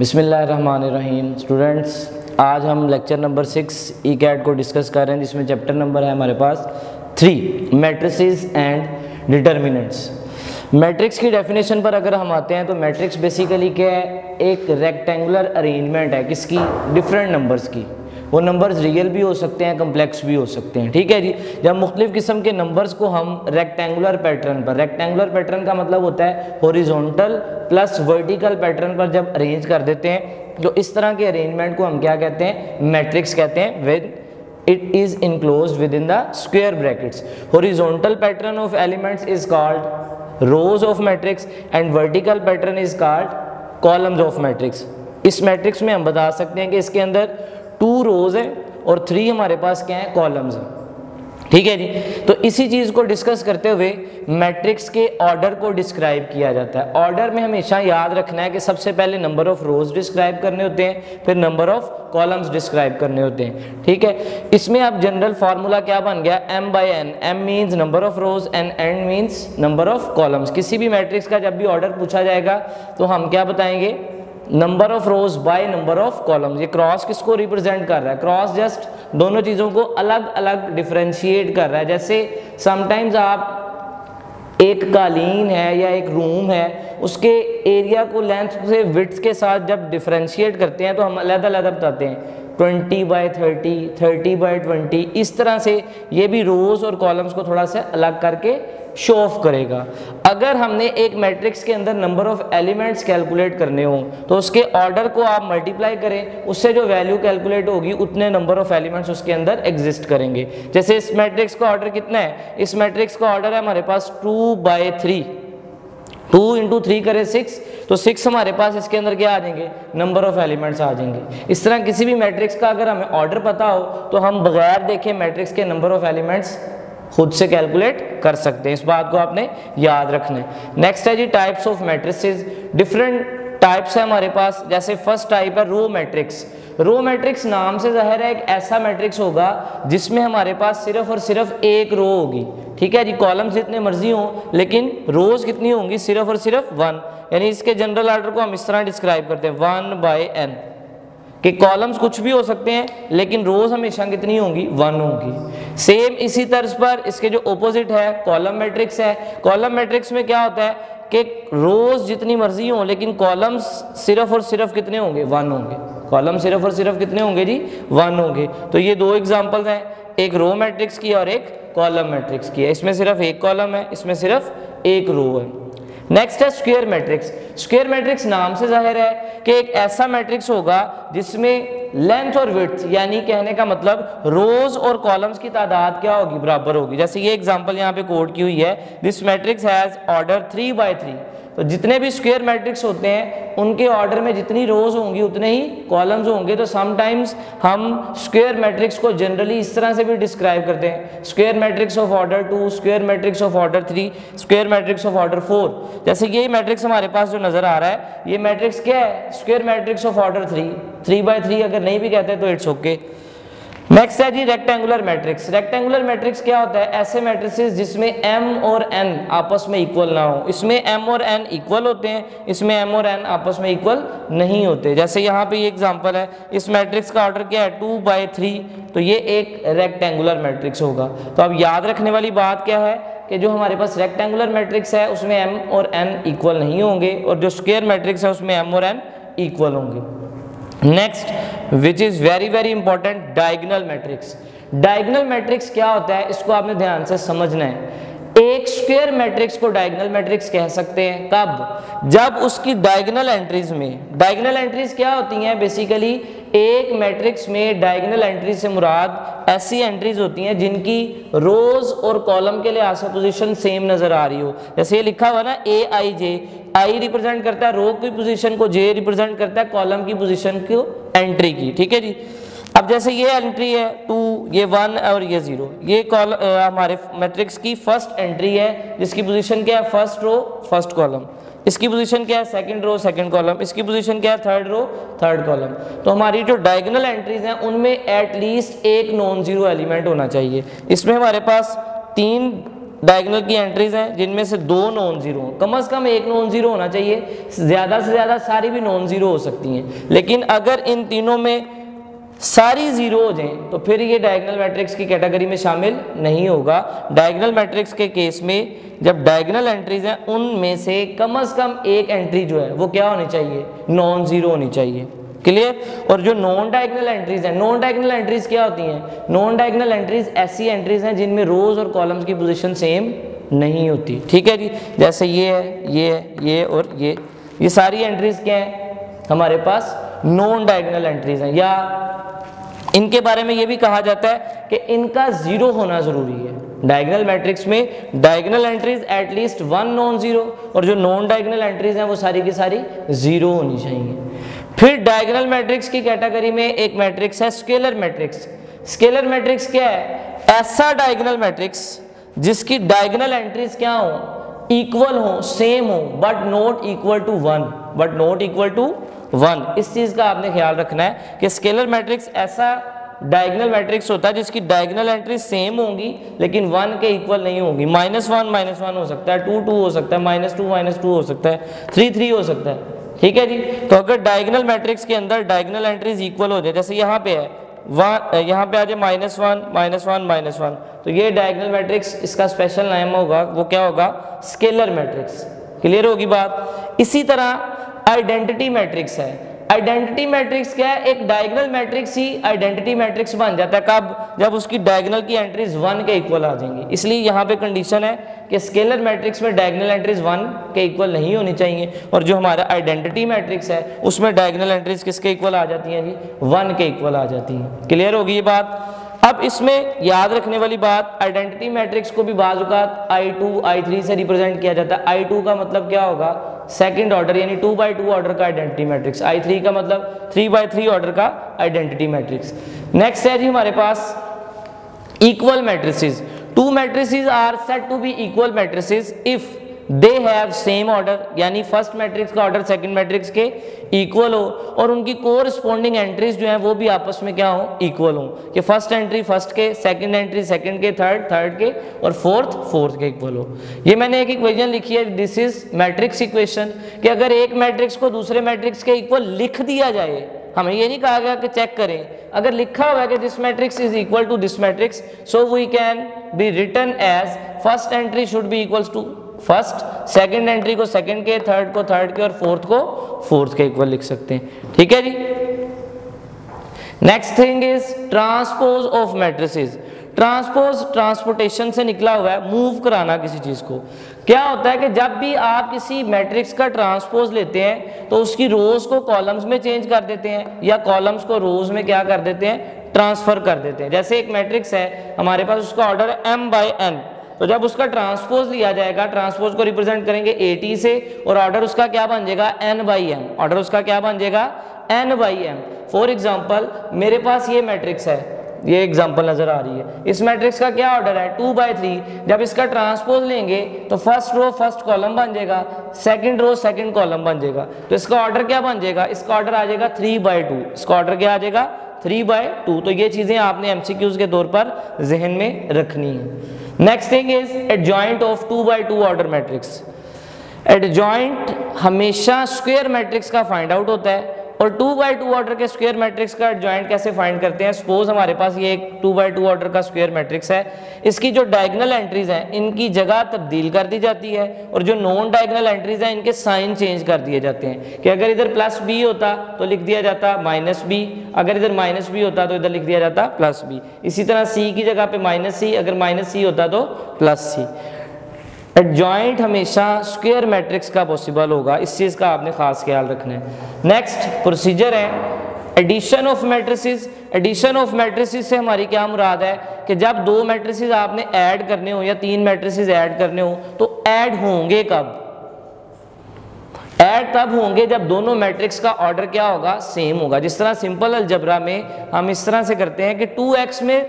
बिस्मिल्लाहिर्रहमानिर्रहीम। स्टूडेंट्स, आज हम लेक्चर नंबर 6 ई कैट को डिस्कस कर रहे हैं, जिसमें चैप्टर नंबर है हमारे पास 3 मैट्रिसेस एंड डिटर्मिनेंट्स। मैट्रिक्स की डेफिनेशन पर अगर हम आते हैं तो मैट्रिक्स बेसिकली क्या है, एक रेक्टेंगुलर अरेंजमेंट है किसकी, डिफरेंट नंबर्स की। वो नंबर्स रियल भी हो सकते हैं, कम्प्लेक्स भी हो सकते हैं। ठीक है जी। जब मुख्तलिफ किस्म के नंबर्स को हम रेक्टेंगुलर पैटर्न पर, रेक्टेंगुलर पैटर्न का मतलब होता है हॉरिजॉन्टल प्लस वर्टिकल पैटर्न पर जब अरेंज कर देते हैं, तो इस तरह के अरेंजमेंट को हम क्या कहते हैं, मैट्रिक्स कहते हैं। With it is enclosed within the square brackets. Horizontal pattern of elements is called rows of matrix and vertical pattern is called columns of matrix. इस मैट्रिक्स में हम बता सकते हैं कि इसके अंदर 2 रोज है और 3 हमारे पास क्या है, कॉलम्स हैं। ठीक है जी। तो इसी चीज को डिस्कस करते हुए मैट्रिक्स के ऑर्डर को डिस्क्राइब किया जाता है। ऑर्डर में हमेशा याद रखना है कि सबसे पहले नंबर ऑफ रोज डिस्क्राइब करने होते हैं, फिर नंबर ऑफ कॉलम्स डिस्क्राइब करने होते हैं। ठीक है। इसमें अब जनरल फार्मूला क्या बन गया, m/n। m means number of rose and n means number of columns. किसी भी मैट्रिक्स का जब भी ऑर्डर पूछा जाएगा तो हम क्या बताएंगे, number of rose by number of columns. ये क्रॉस किसको रिप्रेजेंट कर रहा है, क्रॉस जस्ट दोनों चीजों को अलग अलग डिफरेंशिएट कर रहा है। जैसे समटाइम्स आप एक कालीन है या एक रूम है, उसके एरिया को लेंथ से विड्थ के साथ जब डिफरेंशिएट करते हैं तो हम अलग अलग बताते हैं, 20/30, 30/20। इस तरह से ये भी रोज और कॉलम्स को थोड़ा सा अलग करके शो ऑफ करेगा। अगर हमने एक मैट्रिक्स के अंदर नंबर ऑफ एलिमेंट्स कैलकुलेट करने हो तो उसके ऑर्डर को आप मल्टीप्लाई करें, उससे जो वैल्यू कैलकुलेट होगी उतने नंबर ऑफ एलिमेंट्स उसके अंदर एग्जिस्ट करेंगे। जैसे इस मैट्रिक्स का ऑर्डर कितना है, इस मैट्रिक्स का ऑर्डर है हमारे पास 2/3। 2 × 3 करें 6, तो 6 हमारे पास इसके अंदर क्या आ जाएंगे, नंबर ऑफ एलिमेंट्स आ जाएंगे। इस तरह किसी भी मैट्रिक्स का अगर हमें ऑर्डर पता हो तो हम बगैर देखे मैट्रिक्स के नंबर ऑफ एलिमेंट्स खुद से कैलकुलेट कर सकते हैं। इस बात को आपने याद रखना है। नेक्स्ट है जी types of matrices. Different types है हमारे पास। जैसे फर्स्ट टाइप है रो मैट्रिक्स। रो मैट्रिक्स नाम से जाहिर है एक ऐसा मैट्रिक्स होगा जिसमें हमारे पास सिर्फ और सिर्फ एक रो होगी। ठीक है जी। कॉलम्स जितने मर्जी हों लेकिन रोज कितनी होंगी, सिर्फ और सिर्फ 1। यानी इसके जनरल ऑर्डर को हम इस तरह डिस्क्राइब करते हैं 1/n, कि कॉलम्स कुछ भी हो सकते हैं लेकिन रोज हमेशा कितनी होंगी, 1 होंगी। सेम इसी तर्ज पर इसके जो ओपोजिट है कॉलम मैट्रिक्स है। कॉलम मैट्रिक्स में क्या होता है कि रोज जितनी मर्जी हो लेकिन कॉलम्स सिर्फ और सिर्फ कितने होंगे, 1 होंगे। कॉलम सिर्फ और सिर्फ कितने होंगे जी, 1 होंगे। तो ये 2 एग्जांपल्स हैं, एक रो मैट्रिक्स की और एक कॉलम मैट्रिक्स की है। इसमें सिर्फ एक कॉलम है, इसमें सिर्फ एक रो है। नेक्स्ट है स्क्वायर मैट्रिक्स। स्क्वायर मैट्रिक्स नाम से जाहिर है कि एक ऐसा मैट्रिक्स होगा जिसमें लेंथ और विड्थ, यानी कहने का मतलब रोज और कॉलम्स की तादाद क्या होगी, बराबर होगी। जैसे ये एग्जांपल यहाँ पे कोड की हुई है, दिस मैट्रिक्स हैज ऑर्डर 3/3। तो जितने भी स्क्वायर मैट्रिक्स होते हैं उनके ऑर्डर में जितनी रोज होंगी उतने ही कॉलम्स होंगे। तो समटाइम्स हम स्क्वायर मैट्रिक्स को जनरली इस तरह से भी डिस्क्राइब करते हैं, square matrix of order 2, square matrix of order 3, square matrix of order 4। जैसे ये मैट्रिक्स हमारे पास जो नजर आ रहा है, ये मैट्रिक्स क्या है, स्क्वायर मैट्रिक्स ऑफ ऑर्डर 3। 3/3 अगर नहीं भी कहते तो इट्स ओके। नेक्स्ट है जी रेक्टेंगुलर मैट्रिक्स। रेक्टेंगुलर मैट्रिक्स क्या होता है, ऐसे मैट्रिसेस जिसमें m और n आपस में इक्वल ना हो। इसमें m और n इक्वल होते हैं, इसमें m और n आपस में इक्वल नहीं होते। जैसे यहाँ पे ये एग्जांपल है, इस मैट्रिक्स का ऑर्डर क्या है, 2/3। तो ये एक रेक्टेंगुलर मैट्रिक्स होगा। तो अब याद रखने वाली बात क्या है कि जो हमारे पास रेक्टेंगुलर मैट्रिक्स है उसमें m और n इक्वल नहीं होंगे, और जो स्क्वायर मैट्रिक्स है उसमें m और n इक्वल होंगे। Next which is very very important, diagonal matrix. Diagonal matrix क्या होता है, इसको आपने ध्यान से समझना है। एक स्क्वायर मैट्रिक्स को डायगोनल मैट्रिक्स कह सकते हैं कब, जब उसकी डायगोनल एंट्रीज में, डायगोनल एंट्रीज क्या होती हैं, बेसिकली एक मैट्रिक्स में डायगोनल एंट्री से मुराद ऐसी एंट्रीज होती हैं जिनकी रोज और कॉलम के लिहाज से पोजीशन सेम नजर आ रही हो। जैसे ये लिखा हुआ ना AIJ, आई रिप्रेजेंट करता है रो की पोजीशन को, जे रिप्रेजेंट करता है कॉलम की पोजीशन को, एंट्री की। ठीक है जी। अब जैसे ये एंट्री है 2, ये 1 और ये 0, ये हमारे मैट्रिक्स की फर्स्ट एंट्री है जिसकी पोजीशन क्या है, फर्स्ट रो फर्स्ट कॉलम। इसकी पोजीशन क्या है, सेकंड रो सेकंड कॉलम। इसकी पोजीशन क्या है, थर्ड रो थर्ड कॉलम। तो हमारी जो डायगोनल एंट्रीज हैं उनमें एटलीस्ट एक नॉन जीरो एलिमेंट होना चाहिए। इसमें हमारे पास 3 डायगोनल की एंट्रीज हैं जिनमें से 2 नॉन जीरो, कम से कम एक नॉन जीरो होना चाहिए, ज़्यादा से ज़्यादा सारी भी नॉन जीरो हो सकती हैं। लेकिन अगर इन तीनों में सारी जीरो हो जाएं तो फिर ये डायगोनल मैट्रिक्स की कैटेगरी में शामिल नहीं होगा। डायगोनल मैट्रिक्स के केस में जब डायगोनल एंट्रीज हैं उनमें से कम एक एंट्री जो है वो क्या होनी चाहिए, नॉन जीरो होनी चाहिए। क्लियर। और जो नॉन डायगोनल एंट्रीज हैं, नॉन डायगोनल एंट्रीज क्या होती हैं? नॉन डायगोनल एंट्रीज ऐसी एंट्रीज हैं जिनमें रोज और कॉलम्स की पोजीशन सेम नहीं होती। ठीक है जी, जैसे ये है, ये है, ये और ये सारी एंट्रीज क्या है हमारे पास? नॉन डायगोनल एंट्रीज हैं। या इनके बारे में ये भी कहा जाता है कि इनका जीरो होना जरूरी है। डायगोनल मैट्रिक्स में diagonal entries at least 1 non zero, और जो नॉन डायगोनल एंट्रीज हैं वो सारी की सारी जीरो होनी चाहिए। फिर डायगोनल मैट्रिक्स की कैटेगरी में एक मैट्रिक्स है स्केलर मैट्रिक्स। स्केलर मैट्रिक्स क्या है? ऐसा डायगोनल मैट्रिक्स जिसकी डायगोनल एंट्रीज क्या हो? इक्वल हो, सेम हो, but not equal to 1, but not equal to 1। इस चीज का आपने ख्याल रखना है कि स्केलर मैट्रिक्स ऐसा डायगोनल मैट्रिक्स होता है जिसकी डायगोनल एंट्री सेम होंगी लेकिन 1 के इक्वल नहीं होंगी। -1 हो सकता है, 2 हो सकता है, -2 हो सकता है, 3 हो सकता है। ठीक है जी। तो अगर डायगोनल मैट्रिक्स के अंदर डायगोनल एंट्रीज इक्वल हो जाए, जैसे यहाँ पे है यहाँ पे आ जाए -1, तो ये डायगोनल मैट्रिक्स, इसका स्पेशल नाम होगा वो क्या होगा? Scalar matrix. क्लियर होगी बात। इसी तरह आइडेंटिटी मैट्रिक्स है। आइडेंटिटी मैट्रिक्स क्या है? एक डायगोनल मैट्रिक्स ही आइडेंटिटी मैट्रिक्स बन जाता है। कब? जब उसकी डायगोनल की एंट्रीज 1 के इक्वल आ जाएंगी। इसलिए यहाँ पे कंडीशन है कि स्केलर मैट्रिक्स में डायगोनल एंट्रीज 1 के इक्वल नहीं होनी चाहिए, और जो हमारा आइडेंटिटी मैट्रिक्स है उसमें डायगोनल एंट्रीज किसके इक्वल आ जाती हैं जी? 1 के इक्वल आ जाती हैं। क्लियर होगी ये बात। अब इसमें याद रखने वाली बात, आइडेंटिटी मैट्रिक्स को भी बाज़ औक़ात I2, I3 से रिप्रेजेंट किया जाता है। I2 का मतलब क्या होगा? सेकंड ऑर्डर यानी 2/2 ऑर्डर का आइडेंटिटी मैट्रिक्स। I3 का मतलब 3/3 ऑर्डर का आइडेंटिटी मैट्रिक्स। नेक्स्ट है जी हमारे पास equal matrices. 2 matrices are said to be equal matrices if they have same order, यानी फर्स्ट मैट्रिक्स का ऑर्डर सेकंड मैट्रिक्स के इक्वल हो और उनकी कोरस्पॉन्डिंग एंट्रीज जो हैं वो भी आपस में क्या हो? इक्वल हो। कि फर्स्ट एंट्री फर्स्ट के, सेकंड एंट्री सेकंड के, थर्ड के और फोर्थ के इक्वल हो। ये मैंने एक इक्वेशन लिखी है, दिस इज मैट्रिक्स इक्वेशन, कि अगर एक मैट्रिक्स को दूसरे मैट्रिक्स के इक्वल लिख दिया जाए, हमें ये नहीं कहा गया कि चेक करें, अगर लिखा हुआ है कि this matrix is equal to this matrix, so we can be written as first entry should be equals to first, second entry को सेकंड के, थर्ड को थर्ड के और फोर्थ को फोर्थ के इक्वल लिख सकते हैं। ठीक है जी। Next thing is transpose of matrices. Transpose transportation से निकला हुआ है, मूव कराना किसी चीज को। क्या होता है कि जब भी आप किसी मैट्रिक्स का ट्रांसपोज लेते हैं तो उसकी रोज को कॉलम्स में चेंज कर देते हैं या कॉलम्स को रोज में क्या कर देते हैं? ट्रांसफर कर देते हैं। जैसे एक मैट्रिक्स है हमारे पास, उसका ऑर्डर है m/n, तो जब उसका ट्रांसपोज लिया जाएगा, ट्रांसपोज को रिप्रेजेंट करेंगे AT से और ऑर्डर उसका क्या बन जाएगा? n/m। ऑर्डर उसका क्या बन जाएगा? n/m। फॉर एग्जांपल मेरे पास ये मैट्रिक्स है, ये एग्जांपल नजर आ रही है, इस मैट्रिक्स का क्या ऑर्डर है? 2/3। जब इसका ट्रांसपोज लेंगे तो फर्स्ट रो फर्स्ट कॉलम बन जाएगा, सेकंड रो सेकंड कॉलम बन जाएगा, तो इसका ऑर्डर क्या बन जाएगा? इसका ऑर्डर आ जाएगा 3/2। इसका ऑर्डर क्या आ जाएगा? 3/2। तो ये चीजें आपने MCQs के तौर पर जहन में रखनी है। Next thing is adjoint of 2/2 order matrix. Adjoint हमेशा स्क्वायर मैट्रिक्स का फाइंड आउट होता है, और 2/2 ऑर्डर के स्क्वायर मैट्रिक्स का एडजॉइंट कैसे फाइंड करते हैं? सपोज हमारे पास ये एक 2/2 ऑर्डर का स्क्वायर मैट्रिक्स है, इसकी जो डायगोनल एंट्रीज हैं इनकी जगह तब्दील कर दी जाती है, और जो नॉन डायगोनल एंट्रीज हैं इनके साइन चेंज कर दिए जाते हैं। कि अगर इधर +b होता तो लिख दिया जाता -b, अगर इधर -b होता तो इधर लिख दिया जाता +b। इसी तरह c की जगह पे -c, अगर -c होता तो +c। एडजॉइंट हमेशा स्क्वायर मैट्रिक्स का पॉसिबल होगा, इस चीज़ का आपने खास ख्याल रखना है। नेक्स्ट प्रोसीजर है addition of matrices. Addition of matrices से हमारी क्या मुराद है कि जब 2 मैट्रिसेस आपने ऐड करने हो या 3 मैट्रिसेस ऐड करने हो तो ऐड होंगे कब? ऐड तब होंगे जब दोनों मैट्रिक्स का ऑर्डर क्या होगा? सेम होगा। जिस तरह सिंपल अलजबरा में हम इस तरह से करते हैं कि 2x में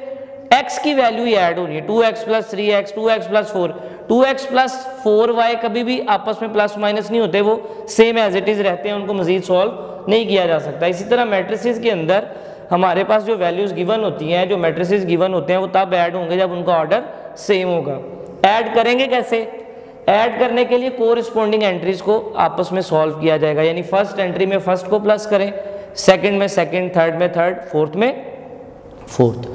x की वैल्यू ही ऐड हो रही है, 2x + 3x, 2x + 4, 2x + 4y कभी भी आपस में प्लस माइनस नहीं होते, वो सेम एज इट इज रहते हैं, उनको मजीद सॉल्व नहीं किया जा सकता। इसी तरह मैट्रिसेस के अंदर हमारे पास जो वैल्यूज गिवन होती हैं, जो मैट्रिसेस गिवन होते हैं, वो तब ऐड होंगे जब उनका ऑर्डर सेम होगा। ऐड करेंगे कैसे? ऐड करने के लिए कोरिस्पोंडिंग एंट्रीज को आपस में सॉल्व किया जाएगा, यानी फर्स्ट एंट्री में फर्स्ट को प्लस करें, सेकंड में सेकंड, थर्ड में थर्ड, फोर्थ में फोर्थ।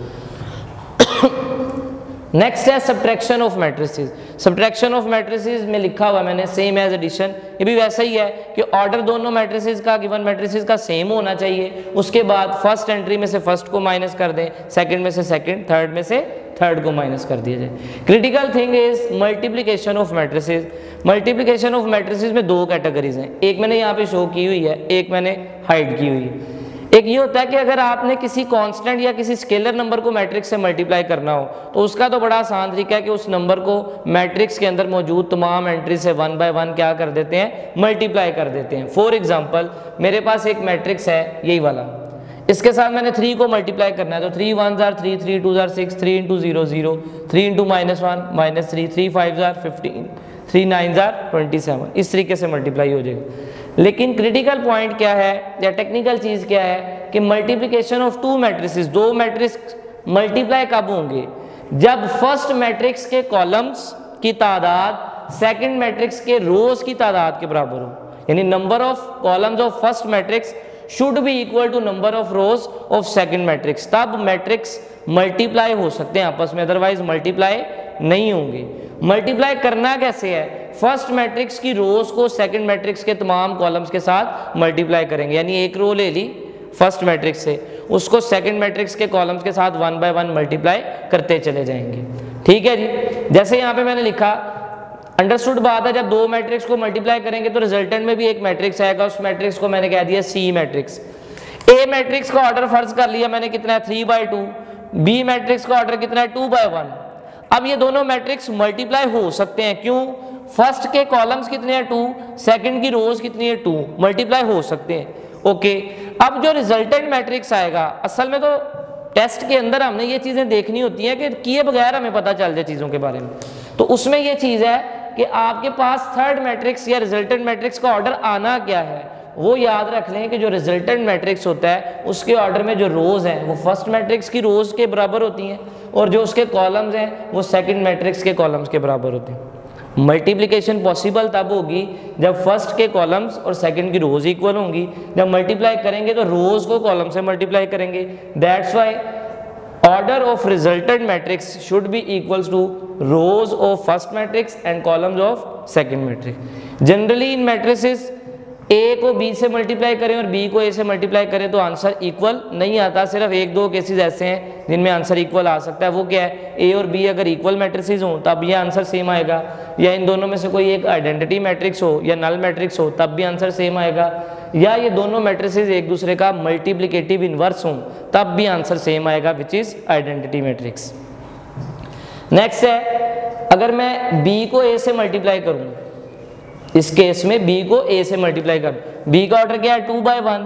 नेक्स्ट है subtraction of matrices. Subtraction of matrices में लिखा हुआ मैंने सेम एज एडिशन, ये भी वैसा ही है कि ऑर्डर दोनों मैट्रिसेस का, गिवन मैट्रिसेस का सेम होना चाहिए। उसके बाद फर्स्ट एंट्री में से फर्स्ट को माइनस कर दें, सेकंड में से सेकंड, थर्ड में से थर्ड को माइनस कर दिया जाए। Critical thing is multiplication of matrices. Multiplication of matrices में दो कैटेगरीज हैं, एक मैंने यहाँ पे शो की हुई है, एक मैंने हाइड की हुई है। एक ये होता है कि अगर आपने किसी कांस्टेंट या किसी स्केलर नंबर को मैट्रिक्स से मल्टीप्लाई करना हो तो उसका तो बड़ा आसान तरीका है कि उस नंबर को मैट्रिक्स के अंदर मौजूद तमाम एंट्री से 1 बाय 1 क्या कर देते हैं, मल्टीप्लाई कर देते हैं। फॉर एग्जांपल मेरे पास एक मैट्रिक्स है यही वाला, इसके साथ मैंने 3 को मल्टीप्लाई करना है तो 3 1s are 3, 3 2s are 6, 3 into 0 0, 3 into -1 -3, 3 5s are 15, 3 9s are 27, इस तरीके से मल्टीप्लाई हो जाएगा। लेकिन क्रिटिकल पॉइंट क्या है या टेक्निकल चीज क्या है कि मल्टीप्लिकेशन ऑफ टू मैट्रिसेस, दो मैट्रिक्स मल्टीप्लाई कब होंगे? जब फर्स्ट मैट्रिक्स के कॉलम्स की तादाद सेकंड मैट्रिक्स के रोज की तादाद के बराबर हो, यानी number of columns of first matrix should be equal to number of rows of second matrix, तब मैट्रिक्स मल्टीप्लाई हो सकते हैं आपस में, अदरवाइज मल्टीप्लाई नहीं होंगे। मल्टीप्लाई करना कैसे है? फर्स्ट मैट्रिक्स की रोज को सेकंड मैट्रिक्स के तमाम कॉलम्स के साथ मल्टीप्लाई करेंगे, यानी एक रो ले ली फर्स्ट मैट्रिक्स से, उसको सेकंड मैट्रिक्स के कॉलम्स के साथ 1 बाय 1 मल्टीप्लाई करते चले जाएंगे। ठीक है जी, जैसे यहाँ पे मैंने लिखा, अंडरस्टूड बात है, जब दो मैट्रिक्स को मल्टीप्लाई करेंगे तो रिजल्टेंट में भी एक मैट्रिक्स आएगा, उस मैट्रिक्स को मैंने कह दिया सी मैट्रिक्स। ए मैट्रिक्स का ऑर्डर फर्ज कर लिया मैंने कितना है 3 बाय 2, बी मैट्रिक्स का ऑर्डर कितना है 2 बाय 1। अब ये दोनों मैट्रिक्स मल्टीप्लाई हो सकते हैं, क्यों? फर्स्ट के कॉलम्स कितने हैं 2, सेकंड की रोज कितनी है 2, मल्टीप्लाई हो सकते हैं। ओके, अब जो रिजल्टेंट मैट्रिक्स आएगा, असल में तो टेस्ट के अंदर हमने ये चीजें देखनी होती हैं कि किए बगैर हमें पता चल जाए चीजों के बारे में, तो उसमें ये चीज है कि आपके पास थर्ड मैट्रिक्स या रिजल्टेंट मैट्रिक्स का ऑर्डर आना क्या है, वो याद रख लें कि जो रिजल्टेंट मैट्रिक्स होता है उसके ऑर्डर में जो रोज हैं वो फर्स्ट मैट्रिक्स की रोज के बराबर होती हैं और जो उसके कॉलम्स हैं वो सेकंड मैट्रिक्स के कॉलम्स के बराबर होते हैं। मल्टीप्लिकेशन पॉसिबल तब होगी जब फर्स्ट के कॉलम्स और सेकंड की रोज इक्वल होंगी। जब मल्टीप्लाई करेंगे तो रोज को कॉलम से मल्टीप्लाई करेंगे, that's why order of resultant matrix should be equals to rows of first matrix and columns of second matrix. Generally in matrices A को बी से मल्टीप्लाई करें और बी को ए से मल्टीप्लाई करें तो आंसर इक्वल नहीं आता। सिर्फ एक दो केसेस ऐसे हैं जिनमें आंसर इक्वल आ सकता है, वो क्या है? ए और बी अगर इक्वल मैट्रिसेस हो तब ये आंसर सेम आएगा, या इन दोनों में से कोई एक आइडेंटिटी मैट्रिक्स हो या नल मैट्रिक्स हो तब भी आंसर सेम आएगा, या ये दोनों मैट्रिसेस एक दूसरे का मल्टीप्लिकेटिव इनवर्स हो तब भी आंसर सेम आएगा, which is identity matrix. Next है, अगर मैं बी को ए से मल्टीप्लाई करूं, इस केस में b को a से मल्टीप्लाई कर, b का ऑर्डर क्या है 2 बाय 1,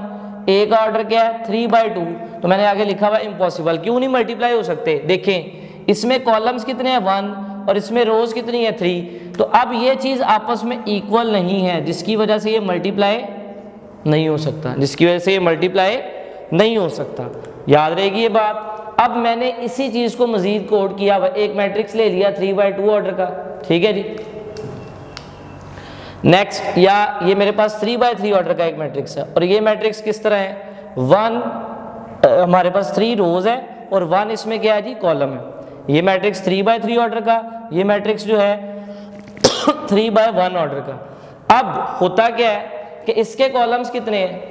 a का ऑर्डर क्या है 3 बाय 2, तो मैंने आगे लिखा हुआ इम्पॉसिबल। क्यों नहीं मल्टीप्लाई हो सकते? देखें इसमें कॉलम्स कितने हैं 1 और इसमें रोज कितनी है 3, तो अब ये चीज आपस में इक्वल नहीं है, जिसकी वजह से ये मल्टीप्लाई नहीं हो सकता, जिसकी वजह से ये मल्टीप्लाई नहीं हो सकता। याद रहेगी ये बात। अब मैंने इसी चीज को मजीद कोड किया हुआ, एक मैट्रिक्स ले लिया 3 बाय 2 ऑर्डर का, ठीक है जी। नेक्स्ट, या ये मेरे पास 3 बाय 3 ऑर्डर का एक मैट्रिक्स है और ये मैट्रिक्स किस तरह है, 1 हमारे पास 3 रोज है और 1 इसमें क्या है जी कॉलम है। ये मैट्रिक्स 3 बाय 3 ऑर्डर का, ये मैट्रिक्स जो है 3 बाय 1 ऑर्डर का। अब होता क्या है कि इसके कॉलम्स कितने हैं,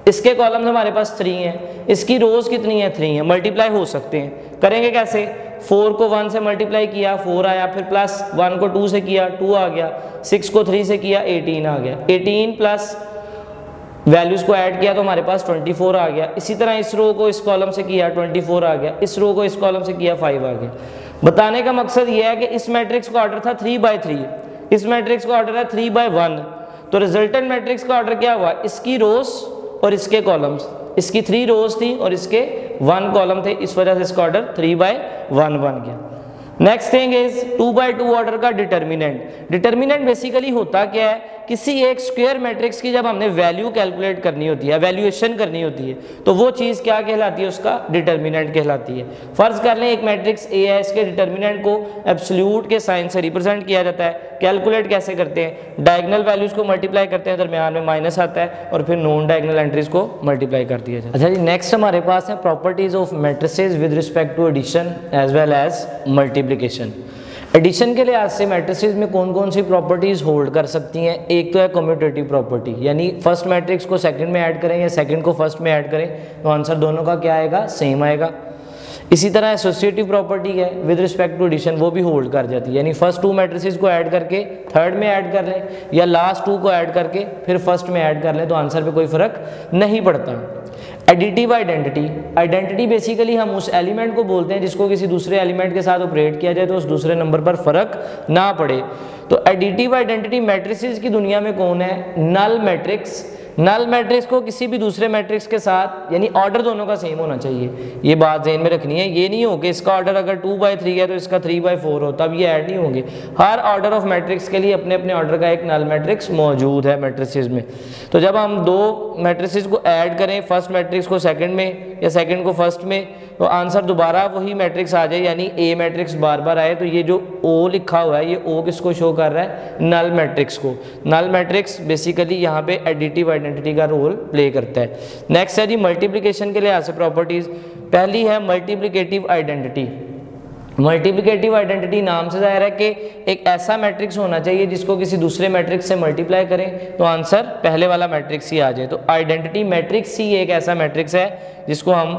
इसके कॉलम्स हमारे पास 3 हैं, इसकी रोज कितनी है 3 है, मल्टीप्लाई हो सकते हैं। करेंगे कैसे? 4 को 1 से मल्टीप्लाई किया 4 आया, फिर प्लस 1 को 2 से किया 2 आ गया, 6 को 3 से किया 18 आ गया, 18 प्लस वैल्यूज को ऐड किया तो हमारे पास 24 आ गया। इसी तरह इस रो को इस कॉलम से किया 24 आ गया, इस रो को इस कॉलम से किया 5 आ गया। बताने का मकसद यह है कि इस मैट्रिक्स का ऑर्डर था 3 बाय 3, इस मैट्रिक्स का ऑर्डर है 3 बाय 1, तो रिजल्टेंट मैट्रिक्स का ऑर्डर क्या हुआ, इसकी रोज और इसके कॉलम्स, इसकी 3 रोज थी और इसके 1 कॉलम थे, इस वजह से इसका ऑर्डर 3 बाय 1 बन गया। Next thing is 2x2 order का डिटर्मिनेंट। डिटर्मिनेंट बेसिकली होता क्या है, किसी एक स्क्वायर मैट्रिक्स की जब हमने वैल्यू कैलकुलेट करनी होती है, वैल्यूएशन करनी होती है, तो वो चीज़ क्या कहलाती है, उसका डिटर्मिनेंट कहलाती है। फर्ज कर लें एक मैट्रिक्स ए है, इसके डिटर्मिनेंट को एब्सोल्यूट के साइन से रिप्रेजेंट किया जाता है। कैलकुलेट कैसे करते हैं, डायगोनल वैल्यूज को मल्टीप्लाई करते हैं, दरमियान में माइनस आता है और फिर नॉन डायगोनल एंट्रीज को मल्टीप्लाई कर दिया जाता है। अच्छा जी, नेक्स्ट हमारे पास है properties of matrices with respect to addition as well as multiplication. Addition के लिहाज से मैट्रिसेस में कौन कौन सी प्रॉपर्टीज होल्ड कर सकती हैं। एक तो है कम्यूटेटिव प्रॉपर्टी, यानी फर्स्ट मैट्रिक्स को सेकंड में ऐड करें या सेकंड को फर्स्ट में ऐड करें तो आंसर दोनों का क्या आएगा, सेम आएगा। इसी तरह एसोसिएटिव प्रॉपर्टी है विद रिस्पेक्ट टू एडिशन, वो भी होल्ड कर जाती है, यानी फर्स्ट टू मैट्रिसेस को ऐड करके थर्ड में ऐड कर लें या लास्ट टू को ऐड करके फिर फर्स्ट में ऐड कर लें तो आंसर पे कोई फर्क नहीं पड़ता। एडिटिव आइडेंटिटी, आइडेंटिटी बेसिकली हम उस एलिमेंट को बोलते हैं जिसको किसी दूसरे एलिमेंट के साथ ऑपरेट किया जाए तो उस दूसरे नंबर पर फर्क ना पड़े। तो एडिटिव आइडेंटिटी मैट्रिसेस की दुनिया में कौन है, नल मैट्रिक्स। नल मैट्रिक्स को किसी भी दूसरे मैट्रिक्स के साथ, यानी ऑर्डर दोनों का सेम होना चाहिए, ये बात ध्यान में रखनी है। ये नहीं हो कि इसका ऑर्डर अगर 2/3 है तो इसका 3/4 हो, तब ये ऐड नहीं होंगे। हर ऑर्डर ऑफ मैट्रिक्स के लिए अपने अपने ऑर्डर का एक नल मैट्रिक्स मौजूद है मैट्रिसेस में। तो जब हम दो मैट्रिसेस को ऐड करें, फर्स्ट मैट्रिक्स को सेकंड में या सेकंड को फर्स्ट में, तो आंसर दोबारा वही मैट्रिक्स आ जाए, यानी ए मैट्रिक्स बार बार आए। तो ये जो ओ लिखा हुआ है, ये ओ किसको शो कर रहा है, नल मैट्रिक्स को। नल मैट्रिक्स बेसिकली यहाँ पे एडिटिव आइडेंटिटी का रोल प्ले करता है। नेक्स्ट है जी मल्टीप्लिकेशन के लिहाज से प्रॉपर्टीज। पहली है मल्टीप्लिकेटिव आइडेंटिटी। मल्टीप्लिकेटिव आइडेंटिटी नाम से जाहिर है कि एक ऐसा मैट्रिक्स होना चाहिए जिसको किसी दूसरे मैट्रिक्स से मल्टीप्लाई करें तो आंसर पहले वाला मैट्रिक्स ही आ जाए। तो आइडेंटिटी मैट्रिक्स ही एक ऐसा मैट्रिक्स है जिसको हम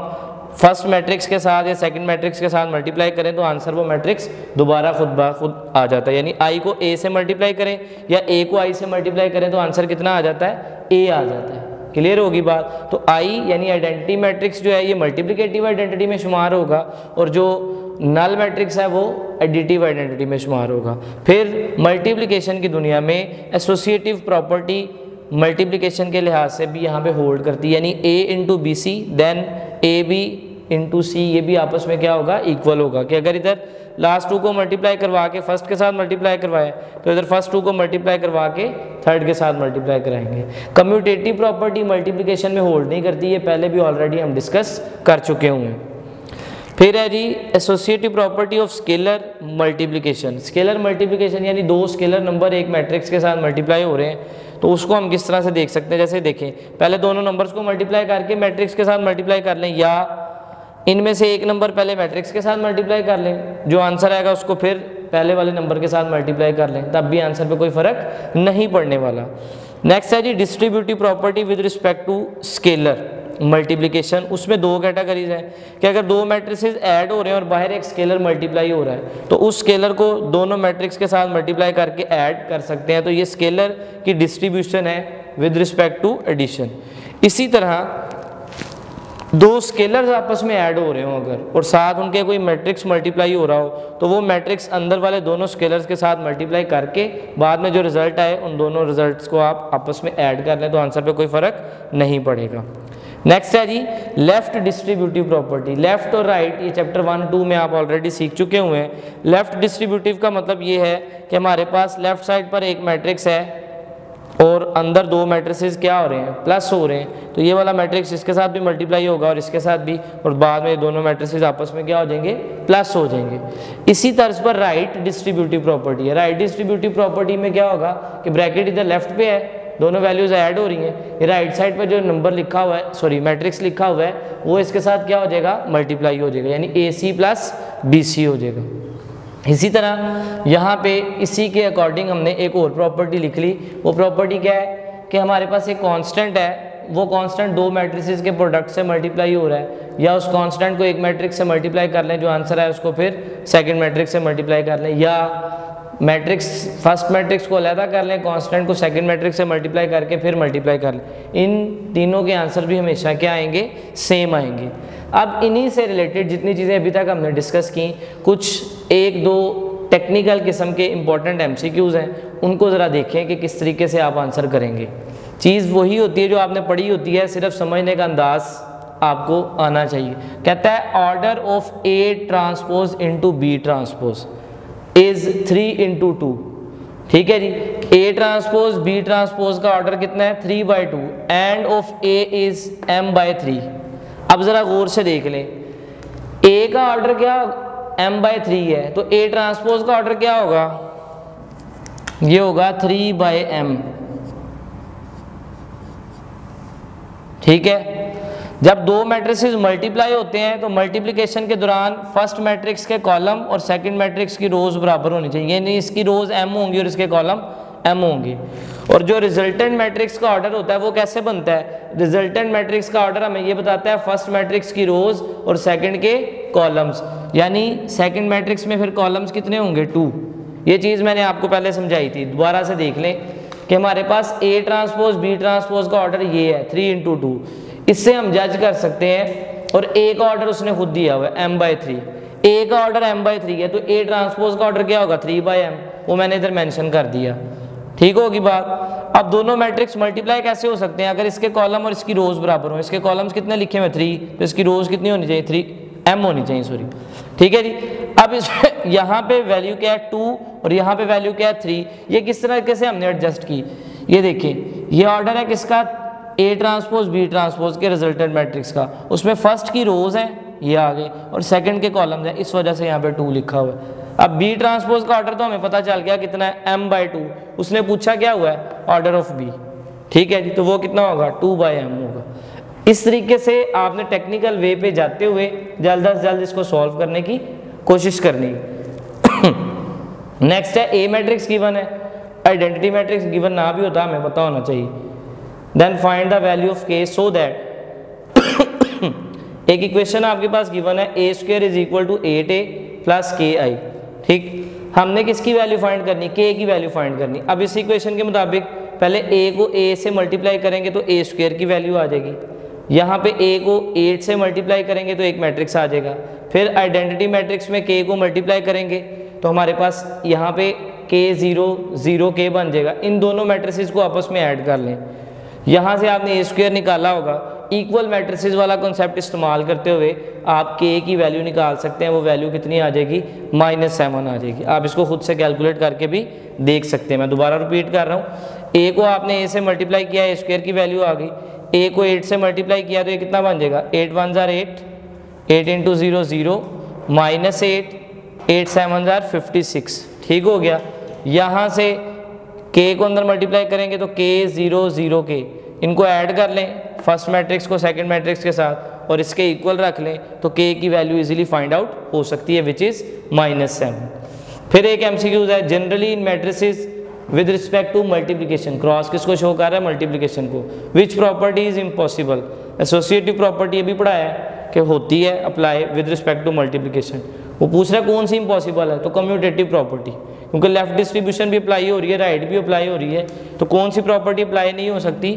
फर्स्ट मैट्रिक्स के साथ या सेकंड मैट्रिक्स के साथ मल्टीप्लाई करें तो आंसर वो मैट्रिक्स दोबारा खुद ब खुद आ जाता है। यानी आई को ए से मल्टीप्लाई करें या ए को आई से मल्टीप्लाई करें तो आंसर कितना आ जाता है, ए आ जाता है। क्लियर होगी बात। तो आई यानी आइडेंटिटी मैट्रिक्स जो है ये मल्टीप्लिकेटिव आइडेंटिटी में शुमार होगा और जो नल मैट्रिक्स है वो एडिटिव आइडेंटिटी में शुमार होगा। फिर मल्टीप्लिकेशन की दुनिया में एसोसिएटिव प्रॉपर्टी मल्टीप्लिकेशन के लिहाज से भी यहाँ पे होल्ड करती है, यानी a into B C then A B into C, ये भी आपस में क्या होगा, इक्वल होगा। कि अगर इधर लास्ट टू को मल्टीप्लाई करवा के फर्स्ट के साथ मल्टीप्लाई करवाए तो इधर फर्स्ट टू को मल्टीप्लाई करवा के थर्ड के साथ मल्टीप्लाई कराएंगे। कम्यूटेटिव प्रॉपर्टी मल्टीप्लिकेशन में होल्ड नहीं करती, ये पहले भी ऑलरेडी हम डिस्कस कर चुके हुए हैं। फिर है जी associative property of scalar multiplication. Scalar multiplication यानी दो स्केलर नंबर एक मैट्रिक्स के साथ मल्टीप्लाई हो रहे हैं तो उसको हम किस तरह से देख सकते हैं। जैसे देखें, पहले दोनों नंबर्स को मल्टीप्लाई करके मैट्रिक्स के साथ मल्टीप्लाई कर लें या इनमें से एक नंबर पहले मैट्रिक्स के साथ मल्टीप्लाई कर लें, जो आंसर आएगा उसको फिर पहले वाले नंबर के साथ मल्टीप्लाई कर लें, तब भी आंसर पे कोई फर्क नहीं पड़ने वाला। नेक्स्ट है जी distributive property with respect to scalar multiplication. उसमें दो कैटेगरीज हैं कि अगर दो मैट्रिसेस ऐड हो रहे हैं और बाहर एक स्केलर मल्टीप्लाई हो रहा है तो उस स्केलर को दोनों मैट्रिक्स के साथ मल्टीप्लाई करके ऐड कर सकते हैं, तो ये स्केलर की डिस्ट्रीब्यूशन है विद रिस्पेक्ट टू एडिशन। इसी तरह दो स्केलर्स आपस में ऐड हो रहे हो अगर और साथ उनके कोई मैट्रिक्स मल्टीप्लाई हो रहा हो तो वो मैट्रिक्स अंदर वाले दोनों स्केलर्स के साथ मल्टीप्लाई करके बाद में जो रिजल्ट आए उन दोनों रिजल्ट्स को आप आपस में ऐड कर लें तो आंसर पे कोई फर्क नहीं पड़ेगा। नेक्स्ट है जी लेफ्ट डिस्ट्रीब्यूटिव प्रॉपर्टी। लेफ्ट और राइट ये चैप्टर 1-2 में आप ऑलरेडी सीख चुके हुए हैं। लेफ्ट डिस्ट्रीब्यूटिव का मतलब ये है कि हमारे पास लेफ्ट साइड पर एक मैट्रिक्स है और अंदर दो मैट्रिसेस क्या हो रहे हैं, प्लस हो रहे हैं, तो ये वाला मैट्रिक्स इसके साथ भी मल्टीप्लाई होगा और इसके साथ भी, और बाद में दोनों मैट्रिसेस आपस में क्या हो जाएंगे, प्लस हो जाएंगे। इसी तर्ज पर राइट डिस्ट्रीब्यूटिव प्रॉपर्टी है। राइट डिस्ट्रीब्यूटिव प्रॉपर्टी में क्या होगा कि ब्रैकेट इधर लेफ्ट पे है, दोनों वैल्यूज ऐड हो रही हैं, ये राइट साइड पर जो नंबर लिखा हुआ है, सॉरी मैट्रिक्स लिखा हुआ है, वो इसके साथ क्या हो जाएगा, मल्टीप्लाई हो जाएगा, यानी AC प्लस BC हो जाएगा। इसी तरह यहाँ पे इसी के अकॉर्डिंग हमने एक और प्रॉपर्टी लिख ली। वो प्रॉपर्टी क्या है कि हमारे पास एक कांस्टेंट है, वो कांस्टेंट दो मैट्रिसेस के प्रोडक्ट से मल्टीप्लाई हो रहा है, या उस कांस्टेंट को एक मैट्रिक्स से मल्टीप्लाई कर लें, जो आंसर है उसको फिर सेकंड मैट्रिक्स से मल्टीप्लाई कर लें, या मैट्रिक्स फर्स्ट मैट्रिक्स को अलग कर लें, कांस्टेंट को सेकंड मैट्रिक्स से मल्टीप्लाई करके फिर मल्टीप्लाई कर लें। इन तीनों के आंसर भी हमेशा क्या आएंगे, सेम आएंगे। अब इन्हीं से रिलेटेड जितनी चीज़ें अभी तक हमने डिस्कस की, कुछ एक दो टेक्निकल किस्म के इंपॉर्टेंट MCQs हैं, उनको ज़रा देखें कि किस तरीके से आप आंसर करेंगे। चीज़ वही होती है जो आपने पढ़ी होती है, सिर्फ समझने का अंदाज आपको आना चाहिए। कहता है order of A transpose into B transpose is 3 into 2। ठीक है जी, ए ट्रांसपोज बी ट्रांसपोज का ऑर्डर कितना है 3/2 end of A is m/3। अब जरा गौर से देख लें, ए का ऑर्डर क्या m/3 है, तो ए ट्रांसपोज का ऑर्डर क्या होगा, ये होगा 3/m। ठीक है, जब दो मैट्रिसेस मल्टीप्लाई होते हैं तो मल्टीप्लिकेशन के दौरान फर्स्ट मैट्रिक्स के कॉलम और सेकंड मैट्रिक्स की रोज बराबर होनी चाहिए, यानी इसकी रोज m होंगी और इसके कॉलम m होंगे। और जो रिजल्टेंट मैट्रिक्स का ऑर्डर होता है वो कैसे बनता है, रिजल्टेंट मैट्रिक्स का ऑर्डर हमें ये बताता है फर्स्ट मैट्रिक्स की रोज और सेकंड के कॉलम्स, यानी सेकंड मैट्रिक्स में फिर कॉलम्स कितने होंगे 2। ये चीज़ मैंने आपको पहले समझाई थी, दोबारा से देख लें कि हमारे पास ए ट्रांसपोज बी ट्रांसपोज का ऑर्डर ये है 3 इंटू 2। इससे हम जज कर सकते हैं, और ए का ऑर्डर उसने खुद दिया हुआ है m/3, ए का ऑर्डर m/3 है, तो ए ट्रांसपोज का ऑर्डर क्या होगा 3/m, वो मैंने इधर मेंशन कर दिया। ठीक होगी बात। अब दोनों मैट्रिक्स मल्टीप्लाई कैसे हो सकते हैं, अगर इसके कॉलम और इसकी रोज बराबर हो, इसके कॉलम्स कितने लिखे हुए 3, तो इसकी रोज कितनी होनी चाहिए 3m होनी चाहिए, सॉरी। ठीक है जी, अब इस यहाँ पे वैल्यू क्या है 2 और यहाँ पे वैल्यू क्या है 3, ये किस तरीके से हमने एडजस्ट की, ये देखिए ये ऑर्डर है किसका ए ट्रांसपोज बी ट्रांसपोज के रिजल्टेंट मैट्रिक्स का, उसमें फर्स्ट की रोज है ये आ गए और सेकंड के कॉलम्स है, इस वजह से यहाँ पे 2 लिखा हुआ है। अब बी ट्रांसपोज का ऑर्डर तो हमें पता चल गया कितना है m/2, उसने पूछा क्या हुआ है ऑर्डर ऑफ बी। ठीक है जी, तो वो कितना होगा 2/m होगा। इस तरीके से आपने टेक्निकल वे पे जाते हुए जल्द से जल्द इसको सॉल्व करने की कोशिश करनी। नेक्स्ट है ए मैट्रिक्स गिवन है, आइडेंटिटी मैट्रिक्स गिवन ना भी होता हमें पता होना चाहिए। Then find the value of k so that एक इक्वेशन आपके पास गिवन है a² = 8a + ki। ठीक, हमने किसकी वैल्यू फाइंड करनी, k की वैल्यू फाइंड करनी। अब इस इक्वेशन के मुताबिक पहले a को a से मल्टीप्लाई करेंगे तो a² की वैल्यू आ जाएगी, यहाँ पे a को 8 से मल्टीप्लाई करेंगे तो एक मैट्रिक्स आ जाएगा, फिर आइडेंटिटी मैट्रिक्स में k को मल्टीप्लाई करेंगे तो हमारे पास यहाँ पे k 0 0 k बन जाएगा। इन दोनों मैट्रिसेस को आपस में ऐड कर लें, यहाँ से आपने a² निकाला होगा, इक्वल मैट्रिसेस वाला कॉन्सेप्ट इस्तेमाल करते हुए आप k की वैल्यू निकाल सकते हैं, वो वैल्यू कितनी आ जाएगी -7 आ जाएगी। आप इसको खुद से कैलकुलेट करके भी देख सकते हैं, मैं दोबारा रिपीट कर रहा हूँ। a को आपने a से मल्टीप्लाई किया, a² की वैल्यू आ गई, a को 8 से मल्टीप्लाई किया तो ये कितना बन जाएगा 8 1 जार 8, 8 × 0 0 -8, 8 7 जार 56। ठीक हो गया, यहाँ से k को अंदर मल्टीप्लाई करेंगे तो k 0 0 k, इनको ऐड कर लें फर्स्ट मैट्रिक्स को सेकंड मैट्रिक्स के साथ और इसके इक्वल रख लें तो k की वैल्यू इजीली फाइंड आउट हो सकती है, विच इज़ -7। फिर एक MCQ है, generally in matrices with respect to multiplication, cross किसको शो कर रहा है मल्टीप्लिकेशन को, which property is impossible, associative property ये भी पढ़ाया है कि होती है apply with respect to multiplication. वो पूछ रहा है कौन सी इम्पॉसिबल है, तो कम्यूटेटिव प्रॉपर्टी, क्योंकि लेफ्ट डिस्ट्रीब्यूशन भी अप्लाई हो रही है राइट भी अप्लाई हो रही है, तो कौन सी प्रॉपर्टी अप्लाई नहीं हो सकती,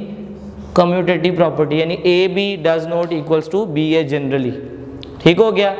कम्यूटेटिव प्रॉपर्टी, यानी AB does not equals to BA generally. ठीक हो गया।